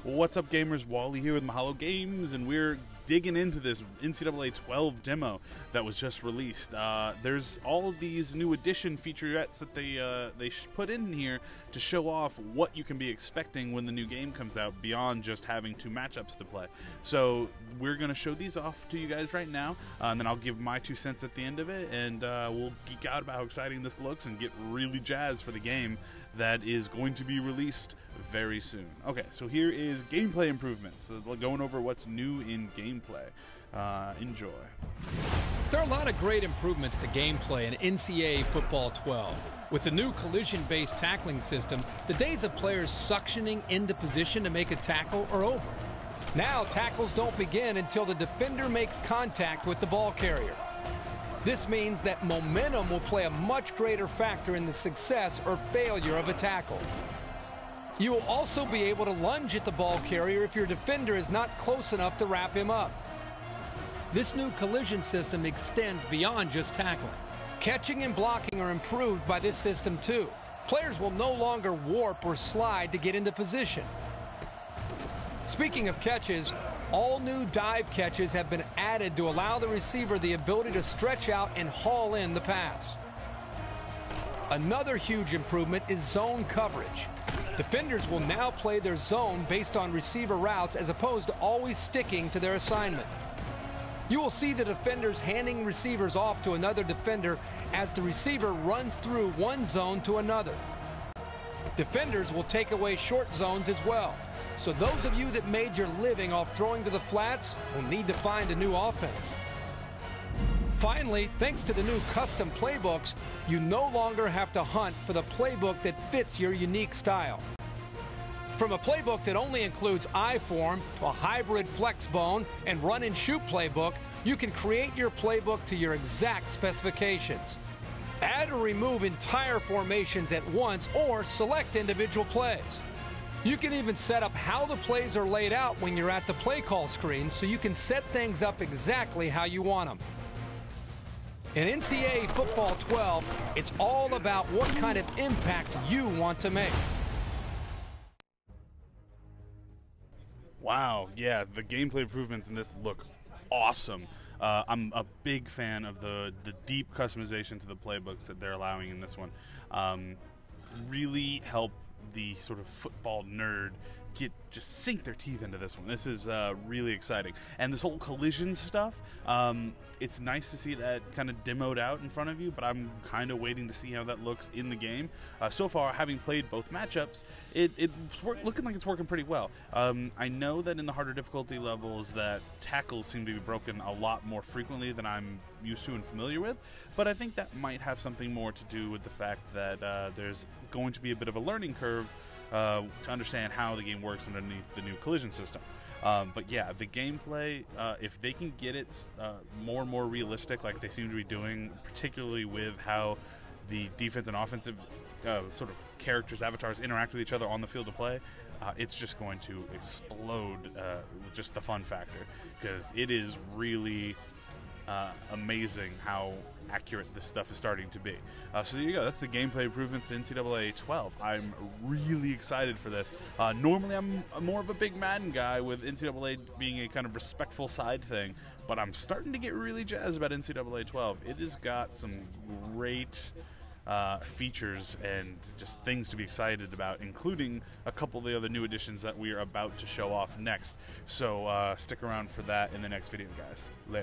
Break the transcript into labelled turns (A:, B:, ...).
A: What's up, gamers? Wally here with Mahalo Games, and we're digging into this NCAA 12 demo that was just released. There's all of these new edition featurettes that they put in here to show off what you can be expecting when the new game comes out, beyond just having two matchups to play. So we're going to show these off to you guys right now, and then I'll give my 2 cents at the end of it, and we'll geek out about how exciting this looks and get really jazzed for the game that is going to be released very soon. Okay, so here is gameplay improvements. So going over what's new in gameplay. Enjoy.
B: There are a lot of great improvements to gameplay in NCAA Football 12. With the new collision-based tackling system, the days of players suctioning into position to make a tackle are over. Now tackles don't begin until the defender makes contact with the ball carrier. This means that momentum will play a much greater factor in the success or failure of a tackle. You will also be able to lunge at the ball carrier if your defender is not close enough to wrap him up. This new collision system extends beyond just tackling. Catching and blocking are improved by this system too. Players will no longer warp or slide to get into position. Speaking of catches, all new dive catches have been added to allow the receiver the ability to stretch out and haul in the pass. Another huge improvement is zone coverage. Defenders will now play their zone based on receiver routes as opposed to always sticking to their assignment. You will see the defenders handing receivers off to another defender as the receiver runs through one zone to another. Defenders will take away short zones as well. So those of you that made your living off throwing to the flats will need to find a new offense. Finally, thanks to the new custom playbooks, you no longer have to hunt for the playbook that fits your unique style. From a playbook that only includes I-form to a hybrid flexbone and run-and-shoot playbook, you can create your playbook to your exact specifications. Add or remove entire formations at once or select individual plays. You can even set up how the plays are laid out when you're at the play call screen, so you can set things up exactly how you want them. In NCAA Football 12, it's all about what kind of impact you want to make.
A: Wow, yeah, the gameplay improvements in this look awesome. I'm a big fan of the deep customization to the playbooks that they're allowing in this one. Really help the sort of football nerd just sink their teeth into this one. This is really exciting. And this whole collision stuff, it's nice to see that kind of demoed out in front of you, but I'm kind of waiting to see how that looks in the game. So far, having played both matchups, it's looking like it's working pretty well. I know that in the harder difficulty levels that tackles seem to be broken a lot more frequently than I'm used to and familiar with, but I think that might have something more to do with the fact that there's going to be a bit of a learning curve to understand how the game works underneath the new collision system. But yeah, the gameplay, if they can get it more and more realistic like they seem to be doing, particularly with how the defense and offensive sort of characters, avatars interact with each other on the field of play, it's just going to explode with just the fun factor, because it is really amazing how accurate this stuff is starting to be. So there you go. That's the gameplay improvements to NCAA 12. I'm really excited for this. Normally I'm more of a big Madden guy, with NCAA being a kind of respectful side thing, but I'm starting to get really jazzed about NCAA 12. It has got some great features and just things to be excited about, including a couple of the other new additions that we are about to show off next. So stick around for that in the next video, guys. Later.